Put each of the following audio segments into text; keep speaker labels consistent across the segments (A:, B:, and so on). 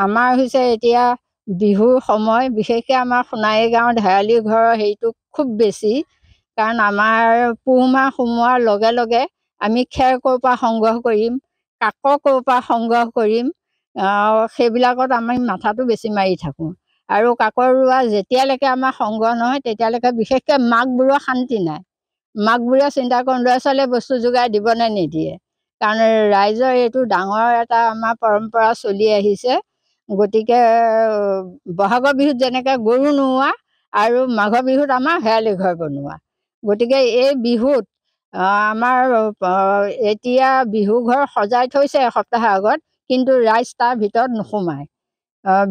A: আমাৰ হৈছে এতিয়া বিহুৰ সময়, বিশেষকৈ আমাৰ সোণাৰী গাঁৱৰ ঢেৰালি ঘৰৰ হেৰিটো খুব বেছি। কাৰণ আমাৰ পুহ মাহ সোমোৱাৰ লগে লগে আমি খেৰ ক'ৰ পৰা সংগ্ৰহ কৰিম, কাক ক'ৰ পৰা সংগ্ৰহ কৰিম, সেইবিলাকত আমি মাথাটো বেছি মাৰি থাকোঁ। আৰু কাকৰ ৰোৱা যেতিয়ালৈকে আমাৰ সংগ্ৰহ নহয় তেতিয়ালৈকে বিশেষকৈ মাকবোৰৰ শান্তি নাই। মাকবোৰে চিন্তা কৰোঁ ল'ৰা ছোৱালীয়ে বস্তু যোগাৰ দিবনে নিদিয়ে। কাৰণ ৰাইজৰ এইটো ডাঙৰ এটা আমাৰ পৰম্পৰা চলি আহিছে। গতিকে বহাগৰ বিহুত যেনেকৈ গৰু নোওৱা আৰু মাঘৰ বিহুত আমাৰ হেৰালি ঘৰ বনোৱা। গতিকে এই বিহুত আমাৰ এতিয়া বিহু ঘৰ সজাই থৈছে এসপ্তাহৰ আগত, কিন্তু ৰাইজ তাৰ ভিতৰত নোসোমায়।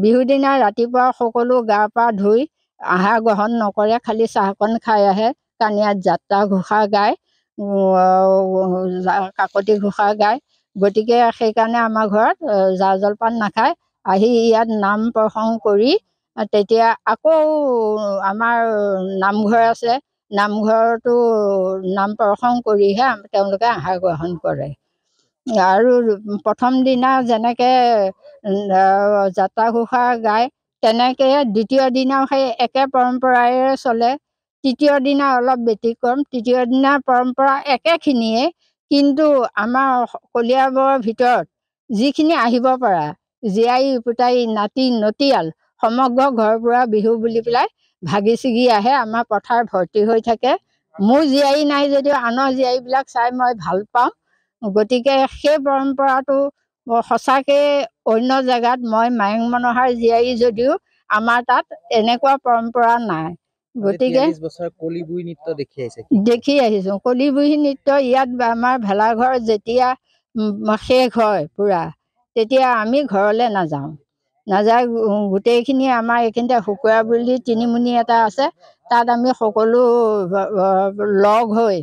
A: বিহুৰ দিনা ৰাতিপুৱা সকলো গা পা ধুই আহাৰ গ্ৰহণ নকৰে, খালি চাহকণ খাই আহে। কাণিয়াত যাত্ৰা ঘোষা গায়, কাকতি ঘোষা গায়। গতিকে সেইকাৰণে আমাৰ ঘৰত জা জলপান নাখায়। আহি ইয়াত নাম প্ৰসংগ কৰি তেতিয়া আকৌ আমাৰ নামঘৰ আছে, নামঘৰতো নাম প্ৰসংগ কৰিহে তেওঁলোকে আহাৰ গ্ৰহণ কৰে। আৰু প্ৰথম দিনা যেনেকৈ যাত্ৰা ঘোষা গায় তেনেকৈ দ্বিতীয় দিনাও সেই একে পৰম্পৰাৰে চলে। তৃতীয় দিনা অলপ ব্যতিক্ৰম, তৃতীয় দিনাৰ পৰম্পৰা একেখিনিয়ে, কিন্তু আমাৰ কলিয়াবৰৰ ভিতৰত যিখিনি আহিব পৰা জীয়াৰী পুতাৰী নাতি নটিয়াল সমগ্ৰ ঘৰপুৰা বিহু বুলি পেলাই ভাগি ছিগি আহে। আমাৰ পথাৰ ভৰ্তি হৈ থাকে। মোৰ জীয়াৰী নাই যদিও আনৰ জীয়াৰীবিলাক চাই মই ভাল পাওঁ। গতিকে সেই পৰম্পৰাটো সঁচাকৈ অন্য জেগাত, মই মায়ং মনোহাৰ জীয়াৰী যদিও আমাৰ তাত এনেকুৱা পৰম্পৰা নাই। গতিকে দেখি আহিছোঁ কলি বুঢ়ী নৃত্য। ইয়াত আমাৰ ভেলাঘৰ যেতিয়া শেষ হয় পূৰা, তেতিয়া আমি ঘৰলৈ নাযাওঁ। গোটেইখিনি আমাৰ এইখিনিতে শুকুৰা বুলি তিনিমুনি এটা আছে, তাত আমি সকলো লগ হৈ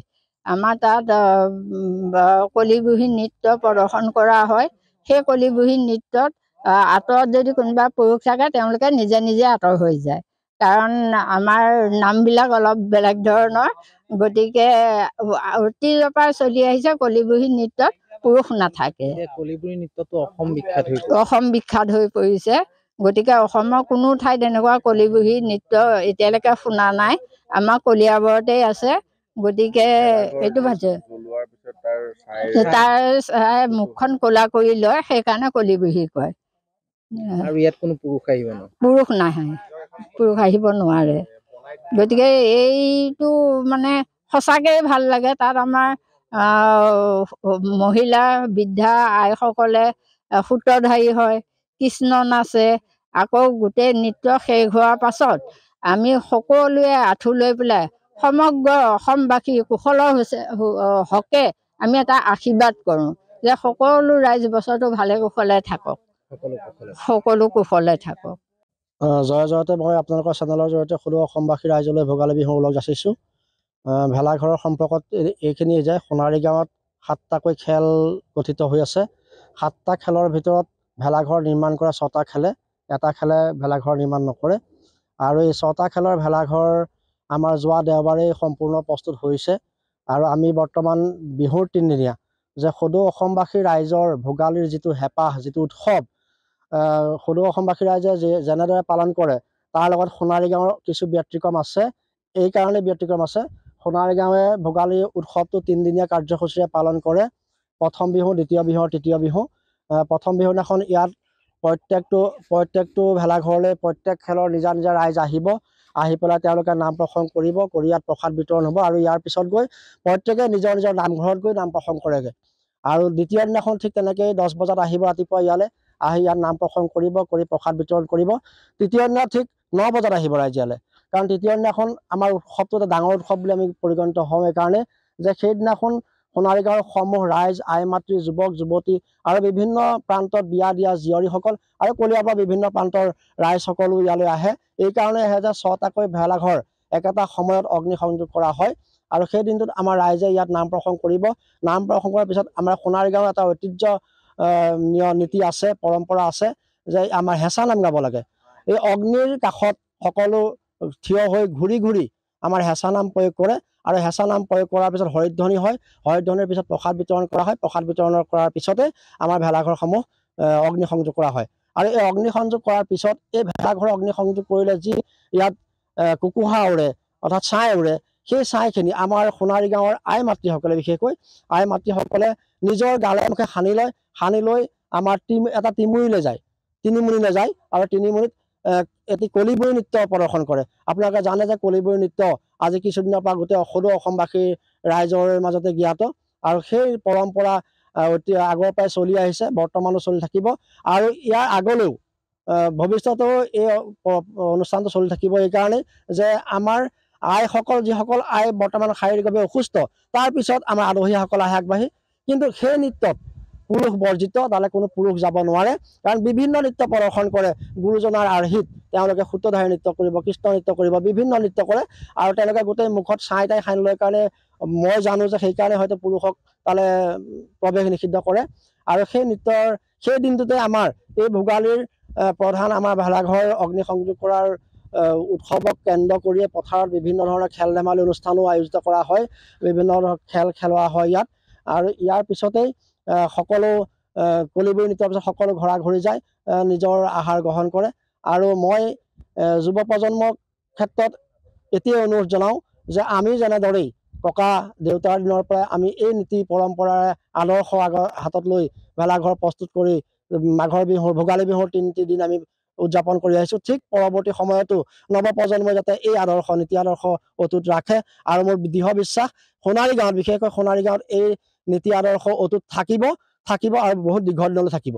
A: আমাৰ তাত কলি বুঢ়ী নৃত্য প্ৰদৰ্শন কৰা হয়। সেই কলি বুঢ়ী নৃত্যত আঁতৰত যদি কোনোবা পুৰুষ থাকে তেওঁলোকে নিজে নিজে আঁতৰ হৈ যায়। কাৰণ আমাৰ নামবিলাক অলপ বেলেগ ধৰণৰ। গতিকে অতীজৰ পৰা চলি আহিছে কলি বুঢ়ী নৃত্যত পুৰুষ নাথাকে। অসম বিখ্যাত হৈ পৰিছে। গতিকে অসমৰ কোনো ঠাইত এনেকুৱা কলি বুঢ়ী নৃত্য এতিয়ালৈকে শুনা নাই। আমাৰ কলিয়াবৰতে আছে। গতিকে এইটো ভাজে তাৰ মুখখন ক'লা কৰি লয়, সেইকাৰণে কলি বুঢ়ী কয়।
B: আৰু ইয়াত কোনো
A: পুৰুষ নাহে, পুৰুষ আহিব নোৱাৰে। গতিকে এইটো মানে সঁচাকৈ ভাল লাগে। তাত আমাৰ মহিলা বৃদ্ধা আইসকলে সূত্ৰধাৰী হয়, কৃষ্ণ নাচে। আকৌ গোটেই নৃত্য শেষ হোৱাৰ পাছত আমি সকলোৱে আঁঠু লৈ পেলাই সমগ্ৰ অসমবাসী কুশলৰ হকে আমি এটা আশীৰ্বাদ কৰোঁ যে সকলো ৰাইজ বছৰটো ভালে কুশলে থাকক, সকলো কুশলে থাকক।
B: জয় জয়তে মই আপোনালোকৰ চেনেলৰ জৰিয়তে সকলো অসমবাসী ৰাইজলৈ ভোগালী বিহু ওলগ যাচিছোঁ। ভেলাঘৰৰ সম্পৰ্কত এইখিনিয়ে যে সোণাৰী গাঁৱত 7টাকৈ খেল গঠিত হৈ আছে। 7টা খেলৰ ভিতৰত ভেলাঘৰ নিৰ্মাণ কৰা 6টা খেলে, এটা খেলে ভেলাঘৰ নিৰ্মাণ নকৰে। আৰু এই 6টা খেলৰ ভেলাঘৰ আমাৰ যোৱা দেওবাৰেই সম্পূৰ্ণ প্ৰস্তুত হৈছে। আৰু আমি বৰ্তমান বিহুৰ 3দিনীয়া যে সদৌ অসমবাসী ৰাইজৰ ভোগালীৰ যিটো হেঁপাহ, যিটো উৎসৱ, সদৌ অসমবাসী ৰাইজে যেনেদৰে পালন কৰে তাৰ লগত সোণাৰী গাঁৱৰ কিছু ব্যতিক্ৰম আছে। এইকাৰণে ব্যতিক্ৰম আছে, সোণাৰী গাঁৱে ভোগালী উৎসৱটো 3দিনীয়া কাৰ্যসূচীৰে পালন কৰে। প্ৰথম বিহু, দ্বিতীয় বিহু, তৃতীয় বিহু। প্ৰথম বিহুৰ দিনাখন ইয়াত প্ৰত্যেকটো ভেলাঘৰলৈ প্ৰত্যেক খেলৰ নিজা নিজা ৰাইজ আহিব। আহি পেলাই তেওঁলোকে নাম প্ৰসংগ কৰিব, কৰি ইয়াত প্ৰসাদ বিতৰণ হ'ব। আৰু ইয়াৰ পিছত গৈ প্ৰত্যেকে নিজৰ নিজৰ নামঘৰত গৈ নাম প্ৰসংগ কৰেগৈ। আৰু দ্বিতীয় দিনাখন ঠিক তেনেকৈ 10 বজাত আহিব ৰাতিপুৱা ইয়ালৈ, আহি ইয়াত নাম প্ৰসংগ কৰিব, কৰি প্ৰসাদ বিতৰণ কৰিব। তৃতীয় দিনা ঠিক 9 বজাত আহিব ৰাইজ ইয়ালৈ। কাৰণ তৃতীয় দিনাখন আমাৰ উৎসৱটো এটা ডাঙৰ উৎসৱ বুলি আমি পৰিগণিত হওঁ। এইকাৰণে যে সেইদিনাখন সোণাৰী গাঁৱৰ সমূহ ৰাইজ, আই মাতৃ, যুৱক যুৱতী আৰু বিভিন্ন প্ৰান্তত বিয়া দিয়া জীয়ৰীসকল আৰু কলিয়াবৰৰ বিভিন্ন প্ৰান্তৰ ৰাইজসকলো ইয়ালৈ আহে। এইকাৰণে আহে যে 6টাকৈ ভেলাঘৰ একেটা সময়ত অগ্নি সংযোগ কৰা হয়। আৰু সেই দিনটোত আমাৰ ৰাইজে ইয়াত নাম প্ৰসংগ কৰিব। নাম প্ৰসংগ কৰাৰ পিছত আমাৰ সোণাৰী গাঁৱৰ এটা ঐতিহ্য নীতি আছে, পৰম্পৰা আছে যে আমাৰ হেঁচা নাম গাব লাগে। এই অগ্নিৰ কাষত সকলো থিয় হৈ ঘূৰি ঘূৰি আমাৰ হেঁচা নাম প্ৰয়োগ কৰে। আৰু হেঁচা নাম প্ৰয়োগ কৰাৰ পিছত হৰিধ্বনি হয়। হৰিধ্বনিৰ পিছত প্ৰসাদ বিতৰণ কৰা হয়। প্ৰসাদ বিতৰণ কৰাৰ পিছতে আমাৰ ভেলাঘৰসমূহ অগ্নি সংযোগ কৰা হয়। আৰু এই অগ্নিসংযোগ কৰাৰ পিছত এই ভেলাঘৰ অগ্নিসংযোগ কৰিলে যি ইয়াত কুকুহা উৰে অৰ্থাৎ ছাই উৰে, সেই ছাইখিনি আমাৰ সোণাৰী গাঁৱৰ আই মাতৃসকলে, বিশেষকৈ আই মাতৃসকলে নিজৰ গালে মুখে সানি লৈ আমাৰ এটা টিমুৰিলৈ যায়, তিনিমুনিলৈ যায় আৰু তিনিমুনিত এটি কলিবৰী নৃত্য প্ৰদৰ্শন কৰে। আপোনালোকে জানে যে কলিবৰী নৃত্য আজি কিছুদিনৰ পৰা গোটেই সদৌ অসমবাসী ৰাইজৰ মাজতে জ্ঞাত, আৰু সেই পৰম্পৰা অতি আগৰ পৰাই চলি আহিছে, বৰ্তমানো চলি থাকিব, আৰু ইয়াৰ আগলৈও ভৱিষ্যতেও এই অনুষ্ঠানটো চলি থাকিব। এইকাৰণে যে আমাৰ আইসকল, যিসকল আই বৰ্তমান শাৰীৰিকভাৱে অসুস্থ, তাৰপিছত আমাৰ আলহীসকল আহে আগবাঢ়ি, কিন্তু সেই নৃত্যত পুৰুষ বৰ্জিত, তালৈ কোনো পুৰুষ যাব নোৱাৰে, কাৰণ বিভিন্ন নৃত্য প্ৰদৰ্শন কৰে। গুৰুজনাৰ আৰ্হিত তেওঁলোকে সূত্ৰধাৰী নৃত্য কৰিব, কৃষ্ণ নৃত্য কৰিব, বিভিন্ন নৃত্য কৰে, আৰু তেওঁলোকে গোটেই মুখত ছাই তাই সানি লৈ কাৰণে মই জানো যে সেইকাৰণে হয়তো পুৰুষক তালৈ প্ৰৱেশ নিষিদ্ধ কৰে। আৰু সেই নৃত্যৰ সেই দিনটোতে আমাৰ এই ভোগালীৰ প্ৰধান আমাৰ ভেলাঘৰ অগ্নিসংযোগ কৰাৰ উৎসৱক কেন্দ্ৰ কৰিয়ে পথাৰত বিভিন্ন ধৰণৰ খেল ধেমালি অনুষ্ঠানো আয়োজিত কৰা হয়, বিভিন্ন ধৰণৰ খেল খেলোৱা হয় ইয়াত। আৰু ইয়াৰ পিছতেই সকলো কলিবৰী নৃত্যৰ পিছত সকলো ঘৰা ঘৰি যায়, নিজৰ আহাৰ গ্ৰহণ কৰে। আৰু মই যুৱ প্ৰজন্মৰ ক্ষেত্ৰত এতিয়াই অনুৰোধ জনাওঁ যে আমি যেনেদৰেই ককা দেউতাৰ দিনৰ পৰাই আমি এই নীতি পৰম্পৰাৰে আদৰ্শ হাতত লৈ ভেলাঘৰ প্ৰস্তুত কৰি মাঘৰ বিহুৰ ভোগালী বিহুৰ ৩টি দিন আমি উদযাপন কৰি আহিছোঁ, ঠিক পৰৱৰ্তী সময়তো নৱপ্ৰজন্মই যাতে এই আদৰ্শ নীতি আদৰ্শ অটুট ৰাখে। আৰু মোৰ দৃঢ় বিশ্বাস সোণাৰী গাঁৱত, বিশেষকৈ সোণাৰী গাঁৱত এই নীতি আদৰ্শ অটুট থাকিব আৰু বহুত দীঘল দিনলৈ থাকিব।